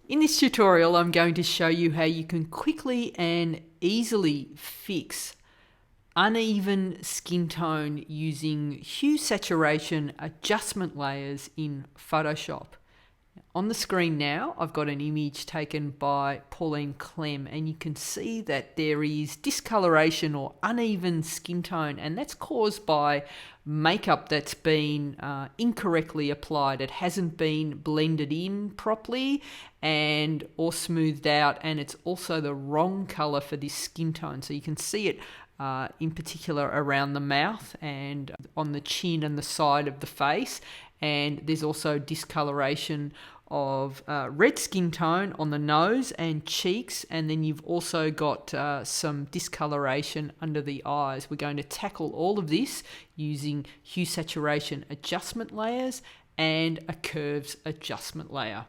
In this tutorial, I'm going to show you how you can quickly and easily fix uneven skin tone using hue saturation adjustment layers in Photoshop. On the screen now, I've got an image taken by Pauline Clem, and you can see that there is discoloration or uneven skin tone, and that's caused by makeup that's been incorrectly applied. It hasn't been blended in properly and or smoothed out, and it's also the wrong color for this skin tone. So you can see it in particular around the mouth and on the chin and the side of the face, and there's also discoloration of red skin tone on the nose and cheeks, and then you've also got some discoloration under the eyes. We're going to tackle all of this using hue saturation adjustment layers and a curves adjustment layer.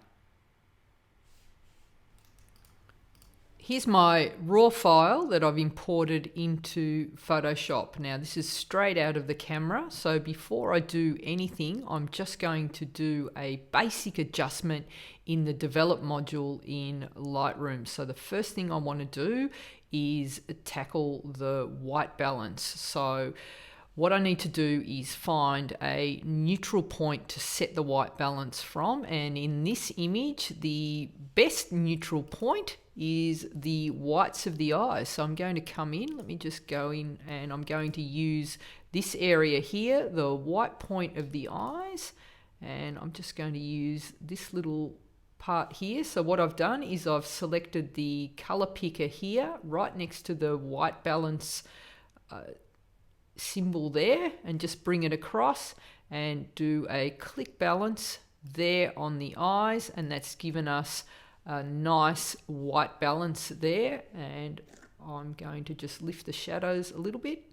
Here's my raw file that I've imported into Photoshop. Now this is straight out of the camera, so before I do anything, I'm just going to do a basic adjustment in the develop module in Lightroom. So the first thing I want to do is tackle the white balance. So what I need to do is find a neutral point to set the white balance from, and in this image the best neutral point is the whites of the eyes. So I'm going to come in, let me just go in, and I'm going to use this area here, the white point of the eyes, and I'm just going to use this little part here. So what I've done is I've selected the color picker here right next to the white balance symbol there, and just bring it across and do a click balance there on the eyes, and that's given us a nice white balance there. And I'm going to just lift the shadows a little bit,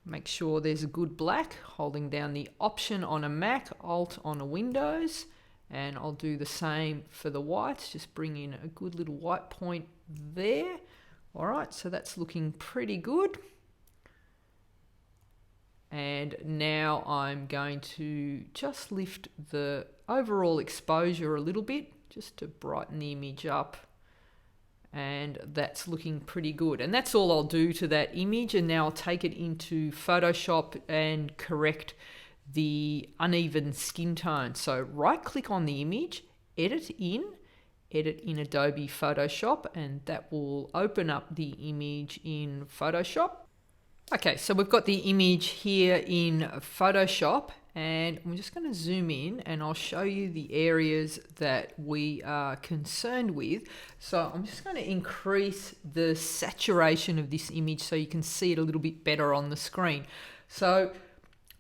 make sure there's a good black, holding down the Option on a Mac, Alt on a Windows, and I'll do the same for the whites, just bring in a good little white point there. All right, so that's looking pretty good. And now I'm going to just lift the overall exposure a little bit just to brighten the image up, and that's looking pretty good. And that's all I'll do to that image, and now I'll take it into Photoshop and correct the uneven skin tone. So right click on the image, edit in Adobe Photoshop, and that will open up the image in Photoshop. Okay, so we've got the image here in Photoshop, and I'm just going to zoom in and I'll show you the areas that we are concerned with. So I'm just going to increase the saturation of this image so you can see it a little bit better on the screen. So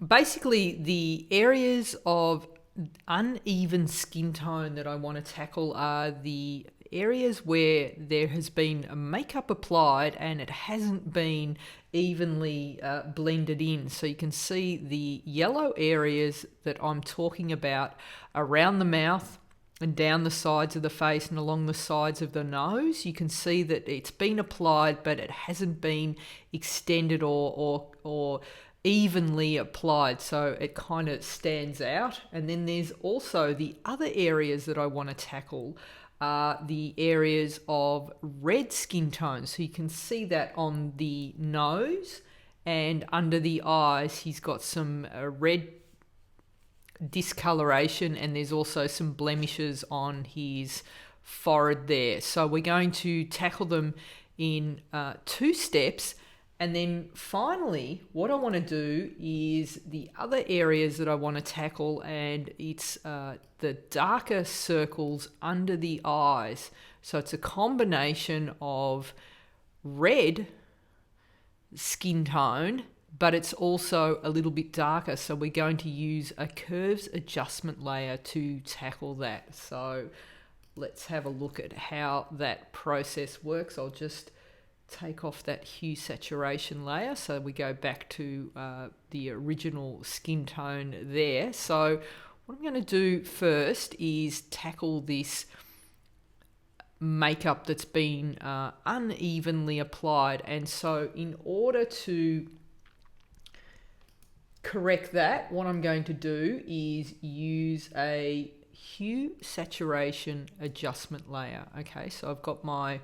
basically the areas of uneven skin tone that I want to tackle are the areas where there has been makeup applied and it hasn't been evenly blended in. So you can see the yellow areas that I'm talking about around the mouth and down the sides of the face and along the sides of the nose. You can see that it's been applied but it hasn't been extended or evenly applied, so it kind of stands out. And then there's also the other areas that I want to tackle are the areas of red skin tone. So you can see that on the nose and under the eyes he's got some red discoloration, and there's also some blemishes on his forehead there. So we're going to tackle them in 2 steps. And then finally, what I want to do is the other areas that I want to tackle, and it's the darker circles under the eyes. So it's a combination of red skin tone, but it's also a little bit darker. So we're going to use a curves adjustment layer to tackle that. So let's have a look at how that process works. I'll just take off that hue saturation layer so we go back to the original skin tone there. So what I'm going to do first is tackle this makeup that's been unevenly applied, and so in order to correct that, what I'm going to do is use a hue saturation adjustment layer. Okay, so I've got my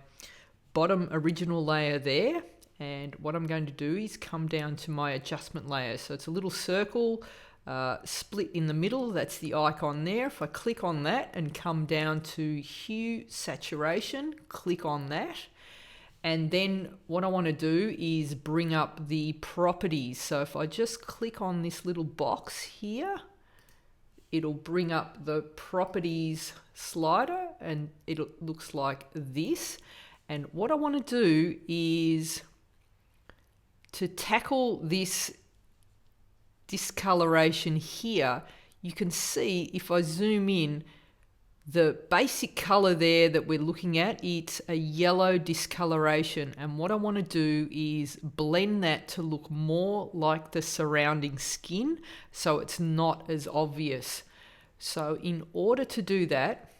bottom original layer there, and what I'm going to do is come down to my adjustment layer. So it's a little circle split in the middle. That's the icon there. If I click on that and come down to hue saturation, click on that. And then what I want to do is bring up the properties. So if I just click on this little box here, it'll bring up the properties slider, and it looks like this. And what I want to do is to tackle this discoloration here. You can see if I zoom in, the basic color there that we're looking at, it's a yellow discoloration. And what I want to do is blend that to look more like the surrounding skin, so it's not as obvious. So in order to do that,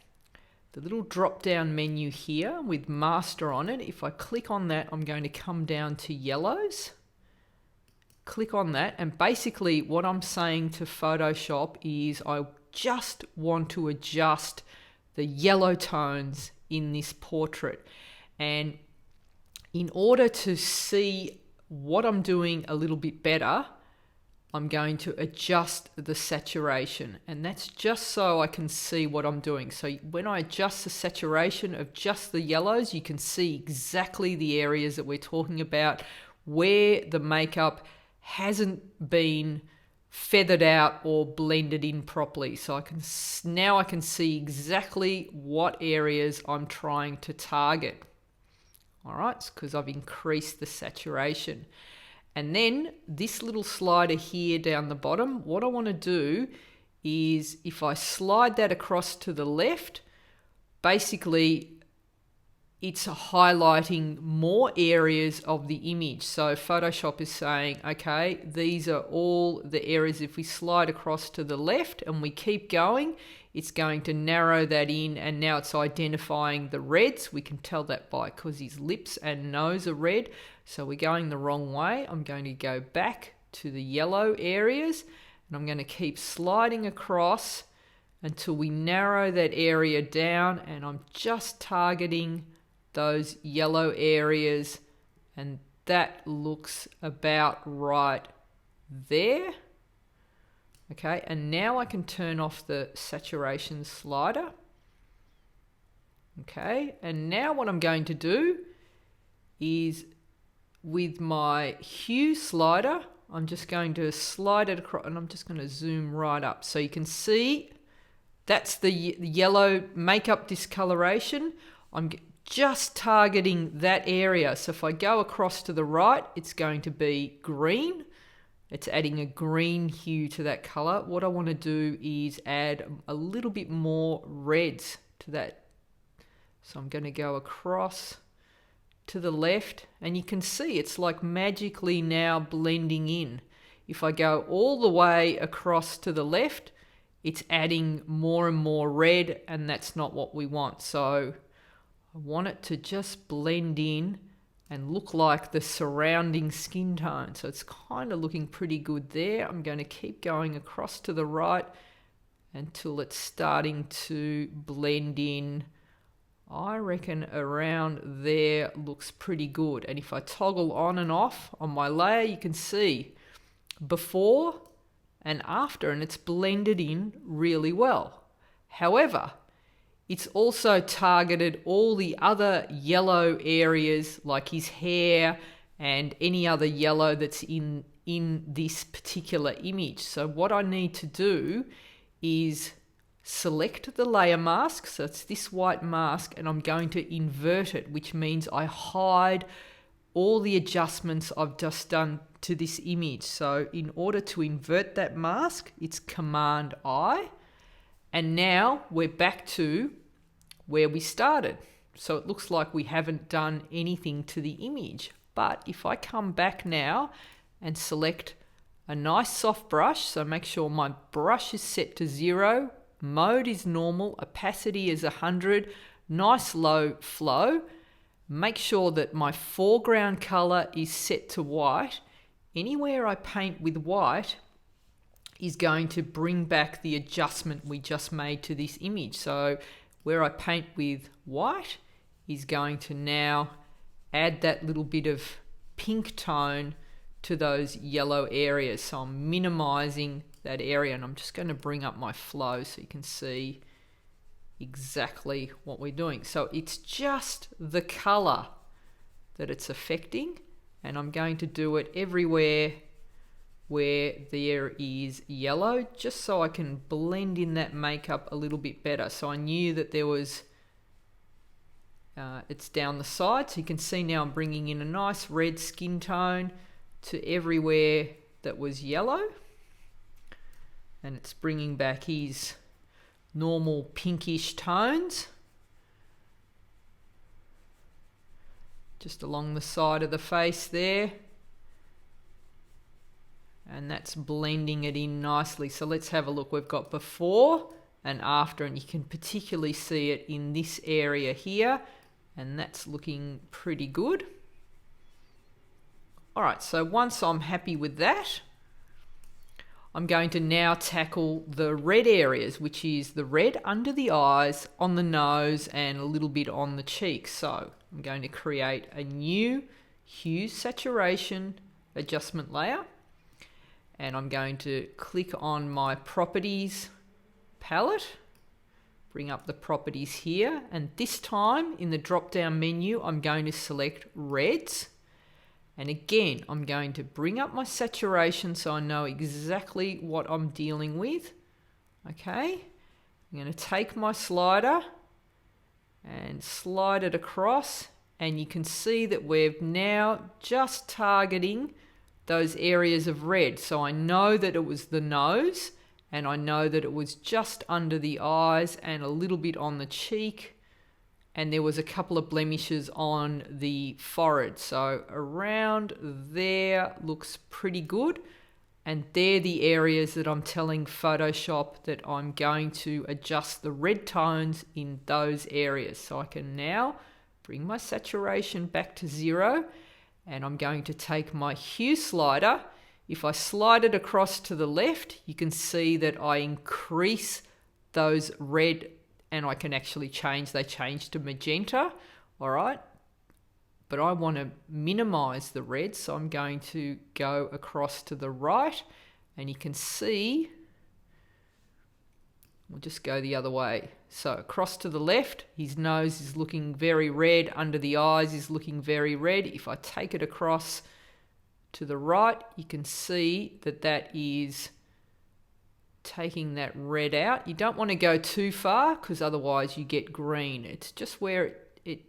the little drop down menu here with master on it, if I click on that, I'm going to come down to yellows. Click on that, and basically what I'm saying to Photoshop is I just want to adjust the yellow tones in this portrait. And in order to see what I'm doing a little bit better, I'm going to adjust the saturation, and that's just so I can see what I'm doing. So when I adjust the saturation of just the yellows, you can see exactly the areas that we're talking about where the makeup hasn't been feathered out or blended in properly. So now I can see exactly what areas I'm trying to target. All right, it's because I've increased the saturation. And then this little slider here down the bottom, what I want to do is if I slide that across to the left, basically it's highlighting more areas of the image. So Photoshop is saying, okay, these are all the areas. If we slide across to the left and we keep going, it's going to narrow that in, and now it's identifying the reds. We can tell that because his lips and nose are red. So we're going the wrong way. I'm going to go back to the yellow areas, and I'm going to keep sliding across until we narrow that area down, and I'm just targeting those yellow areas, and that looks about right there. Okay, and now I can turn off the saturation slider. Okay, and now what I'm going to do is with my hue slider, I'm just going to slide it across, and I'm just going to zoom right up. So you can see that's the yellow makeup discoloration. I'm just targeting that area. So if I go across to the right, it's going to be green. It's adding a green hue to that color. What I want to do is add a little bit more reds to that. So I'm going to go across to the left, and you can see it's like magically now blending in. If I go all the way across to the left, it's adding more and more red, and that's not what we want. So I want it to just blend in and look like the surrounding skin tone. So it's kind of looking pretty good there. I'm going to keep going across to the right until it's starting to blend in. I reckon around there looks pretty good. And if I toggle on and off on my layer, you can see before and after, and it's blended in really well. However, it's also targeted all the other yellow areas like his hair and any other yellow that's in this particular image. So what I need to do is select the layer mask. So it's this white mask, and I'm going to invert it, which means I hide all the adjustments I've just done to this image. So in order to invert that mask, it's Command I. And now we're back to where we started. So it looks like we haven't done anything to the image. But if I come back now and select a nice soft brush, so make sure my brush is set to 0, mode is normal, opacity is 100, nice low flow, make sure that my foreground color is set to white. Anywhere I paint with white, is going to bring back the adjustment we just made to this image. So where I paint with white is going to now add that little bit of pink tone to those yellow areas. So I'm minimizing that area, and I'm just going to bring up my flow so you can see exactly what we're doing. So it's just the color that it's affecting, and I'm going to do it everywhere where there is yellow, just so I can blend in that makeup a little bit better. So I knew that there was it's down the side, so you can see now I'm bringing in a nice red skin tone to everywhere that was yellow, and it's bringing back his normal pinkish tones just along the side of the face there, and that's blending it in nicely. So let's have a look. We've got before and after, and you can particularly see it in this area here, and that's looking pretty good. All right, so once I'm happy with that, I'm going to now tackle the red areas, which is the red under the eyes, on the nose, and a little bit on the cheeks. So I'm going to create a new hue saturation adjustment layer, and I'm going to click on my properties palette, bring up the properties here, and this time in the drop down menu I'm going to select reds, and again I'm going to bring up my saturation so I know exactly what I'm dealing with. Okay, I'm going to take my slider and slide it across, and you can see that we're now just targeting those areas of red. So I know that it was the nose, and I know that it was just under the eyes and a little bit on the cheek, and there was a couple of blemishes on the forehead. So around there looks pretty good, and they're the areas that I'm telling Photoshop that I'm going to adjust the red tones in those areas. So I can now bring my saturation back to 0, and I'm going to take my hue slider. If I slide it across to the left, you can see that I increase those red, and I can actually change, they change to magenta, all right? But I want to minimize the red, so I'm going to go across to the right, and you can see, we'll just go the other way. So across to the left, his nose is looking very red, under the eyes is looking very red. If I take it across to the right, you can see that that is taking that red out. You don't want to go too far because otherwise you get green. It's just where it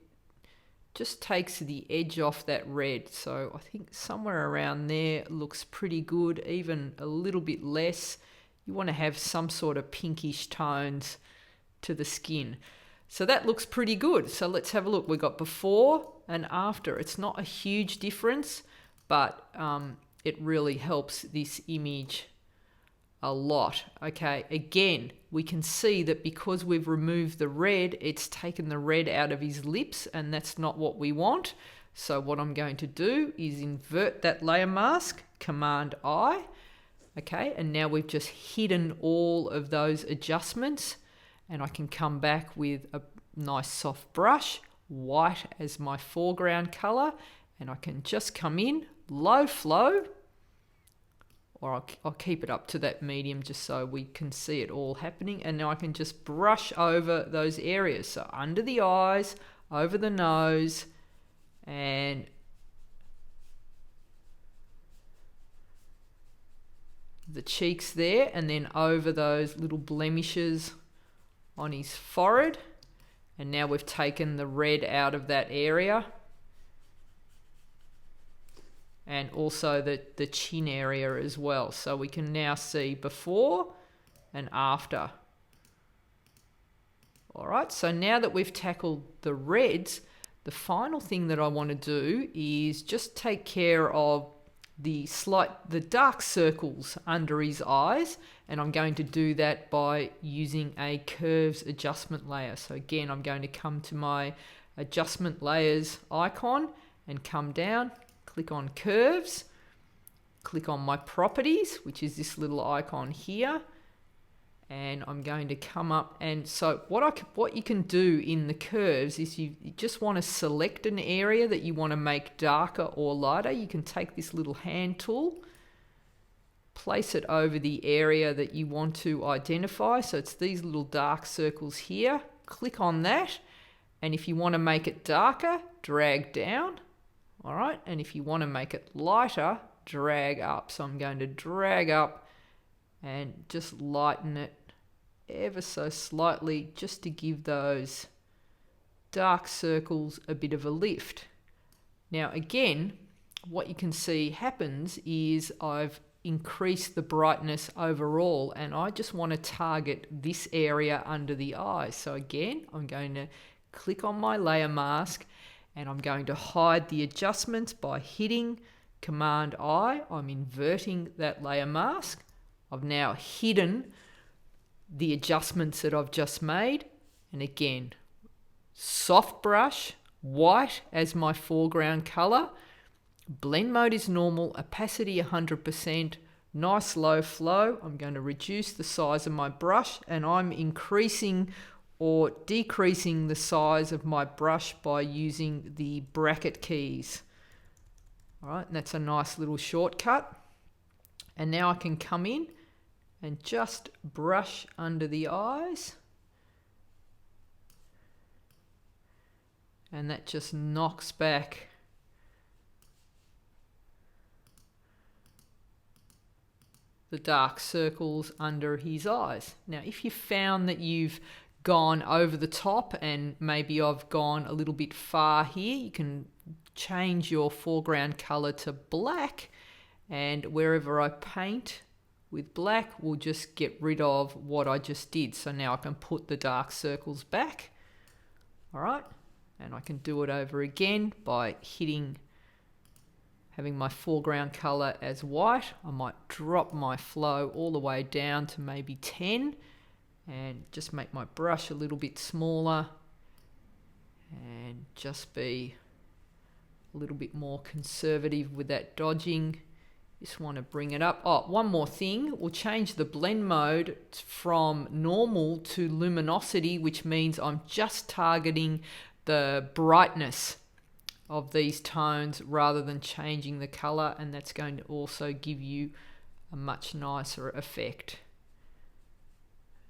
just takes the edge off that red. So I think somewhere around there looks pretty good, even a little bit less. You want to have some sort of pinkish tones to the skin. So that looks pretty good. So let's have a look. We've got before and after. It's not a huge difference, but it really helps this image a lot. Okay, again, we can see that because we've removed the red, it's taken the red out of his lips, and that's not what we want. So what I'm going to do is invert that layer mask, Command I. Okay, and now we've just hidden all of those adjustments, and I can come back with a nice soft brush, white as my foreground color, and I can just come in low flow, or I'll keep it up to that medium just so we can see it all happening. And now I can just brush over those areas. So under the eyes, over the nose, and the cheeks there, and then over those little blemishes on his forehead. And now we've taken the red out of that area, and also the chin area as well. So we can now see before and after. All right, so now that we've tackled the reds, the final thing that I want to do is just take care of the dark circles under his eyes, and I'm going to do that by using a curves adjustment layer. So again, I'm going to come to my adjustment layers icon and come down, click on curves, click on my properties, which is this little icon here. And I'm going to come up, and so what you can do in the curves is you just want to select an area that you want to make darker or lighter. You can take this little hand tool, place it over the area that you want to identify. So it's these little dark circles here. Click on that, and if you want to make it darker, drag down. All right, and if you want to make it lighter, drag up. So I'm going to drag up and just lighten it ever so slightly, just to give those dark circles a bit of a lift. Now again, what you can see happens is I've increased the brightness overall, and I just want to target this area under the eyes. So again, I'm going to click on my layer mask, and I'm going to hide the adjustments by hitting Command I. I'm inverting that layer mask. I've now hidden the adjustments that I've just made, and again, soft brush, white as my foreground color. Blend mode is normal, opacity 100%, nice low flow. I'm going to reduce the size of my brush, and I'm increasing or decreasing the size of my brush by using the bracket keys. All right, and that's a nice little shortcut. And now I can come in and just brush under the eyes. And that just knocks back the dark circles under his eyes. Now, if you found that you've gone over the top and maybe I've gone a little bit far here, you can change your foreground color to black, and wherever I paint with black, we'll just get rid of what I just did. So now I can put the dark circles back. All right, and I can do it over again by having my foreground color as white. I might drop my flow all the way down to maybe 10 and just make my brush a little bit smaller and just be a little bit more conservative with that dodging. Just want to bring it up. Oh, one more thing. We'll change the blend mode from normal to luminosity, which means I'm just targeting the brightness of these tones rather than changing the color, and that's going to also give you a much nicer effect.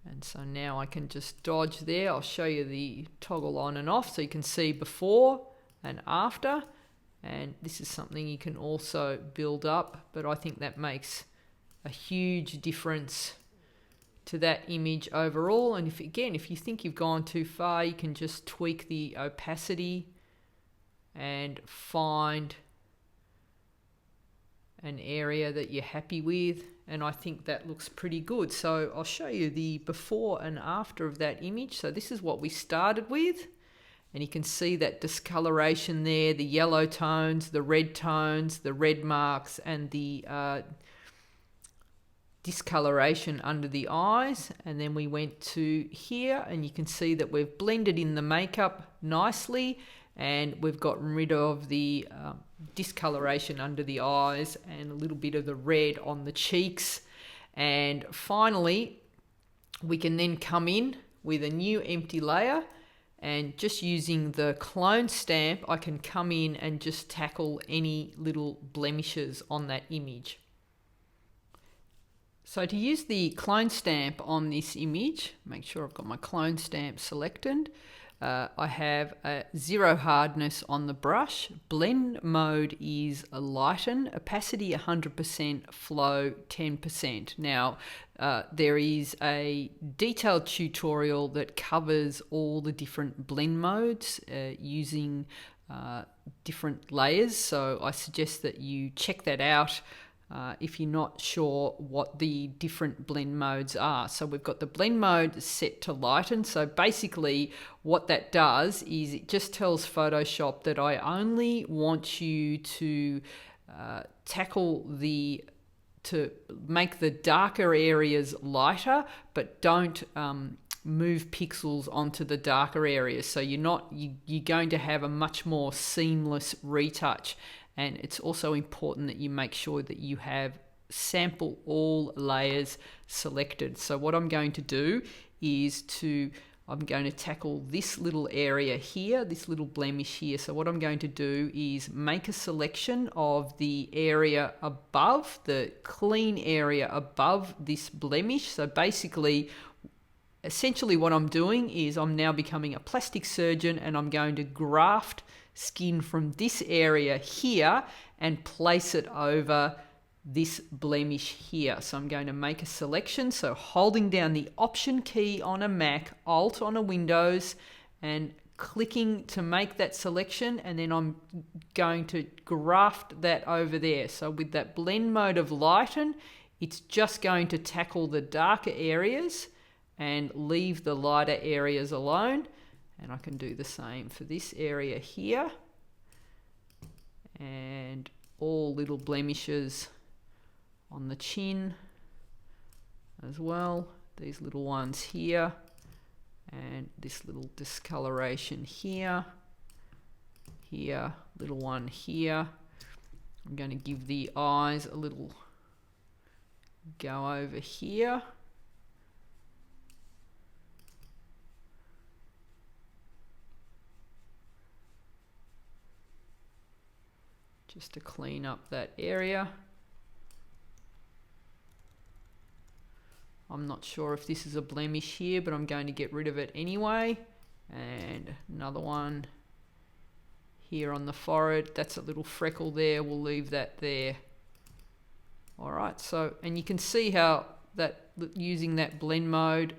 And so now I can just dodge there. I'll show you the toggle on and off so you can see before and after. And this is something you can also build up, but I think that makes a huge difference to that image overall. And if you think you've gone too far, you can just tweak the opacity and find an area that you're happy with, and I think that looks pretty good. So I'll show you the before and after of that image. So this is what we started with, and you can see that discoloration there, the yellow tones, the red marks, and the discoloration under the eyes. And then we went to here, and you can see that we've blended in the makeup nicely, and we've gotten rid of the discoloration under the eyes and a little bit of the red on the cheeks. And finally, we can then come in with a new empty layer, and just using the clone stamp, I can come in and just tackle any little blemishes on that image. So to use the clone stamp on this image, make sure I've got my clone stamp selected. I have a 0 hardness on the brush. Blend mode is a lighten, opacity 100%, flow 10%. Now, there is a detailed tutorial that covers all the different blend modes using different layers. So I suggest that you check that out if you're not sure what the different blend modes are. So we've got the blend mode set to lighten. So basically what that does is it just tells Photoshop that I only want you to to make the darker areas lighter, but don't move pixels onto the darker areas. So you're going to have a much more seamless retouch. And it's also important that you make sure that you have sample all layers selected. So what I'm going to do is I'm going to tackle this little area here, this little blemish here. So what I'm going to do is make a selection of the area above, the clean area above this blemish. So basically, essentially what I'm doing is I'm now becoming a plastic surgeon, and I'm going to graft skin from this area here and place it over this blemish here. So I'm going to make a selection. So holding down the Option key on a Mac, Alt on a Windows, and clicking to make that selection, and then I'm going to graft that over there. So with that blend mode of lighten, it's just going to tackle the darker areas and leave the lighter areas alone. And I can do the same for this area here, and all little blemishes on the chin as well, these little ones here, and this little discoloration here, little one here. I'm going to give the eyes a little go over here. Just to clean up that area. I'm not sure if this is a blemish here, but I'm going to get rid of it anyway. And another one here on the forehead. That's a little freckle there. We'll leave that there. All right, so, and you can see how that using that blend mode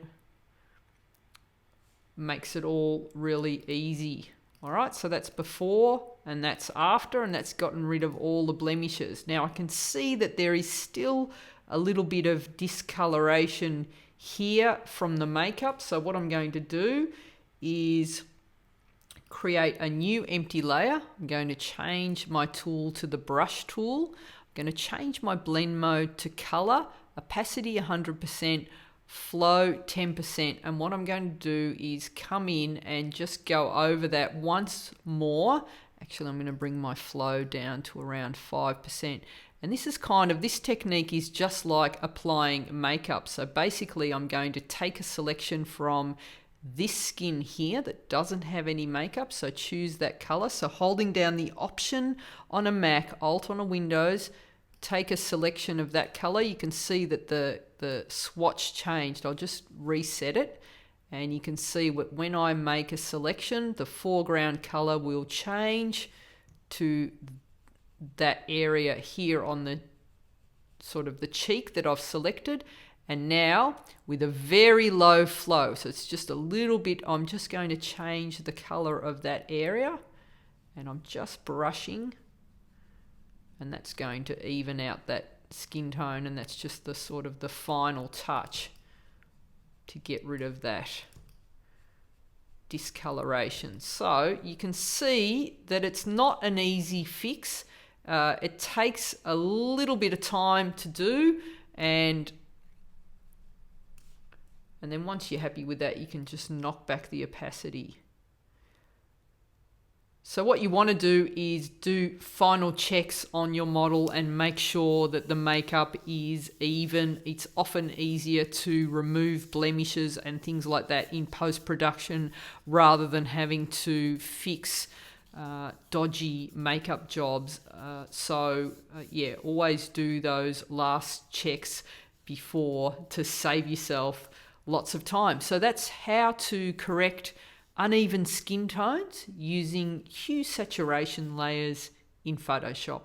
makes it all really easy. All right, so that's before and that's after, and that's gotten rid of all the blemishes. Now I can see that there is still a little bit of discoloration here from the makeup. So what I'm going to do is create a new empty layer. I'm going to change my tool to the brush tool. I'm going to change my blend mode to color, opacity 100%, flow 10%. And what I'm going to do is come in and just go over that once more. Actually, I'm going to bring my flow down to around 5%. And this technique is just like applying makeup. So basically I'm going to take a selection from this skin here that doesn't have any makeup. So choose that color. So holding down the Option on a Mac, Alt on a Windows, take a selection of that color. You can see that the swatch changed. I'll just reset it. And you can see when I make a selection, the foreground color will change to that area here on the sort of the cheek that I've selected. And now with a very low flow, so it's just a little bit, I'm just going to change the color of that area, and I'm just brushing, and that's going to even out that skin tone, and that's just the sort of the final touch to get rid of that discoloration. So you can see that it's not an easy fix. It takes a little bit of time to do, and then once you're happy with that, you can just knock back the opacity. So what you want to do is do final checks on your model and make sure that the makeup is even. It's often easier to remove blemishes and things like that in post-production rather than having to fix dodgy makeup jobs. Yeah, always do those last checks before to save yourself lots of time. So that's how to correct uneven skin tones using hue saturation layers in Photoshop.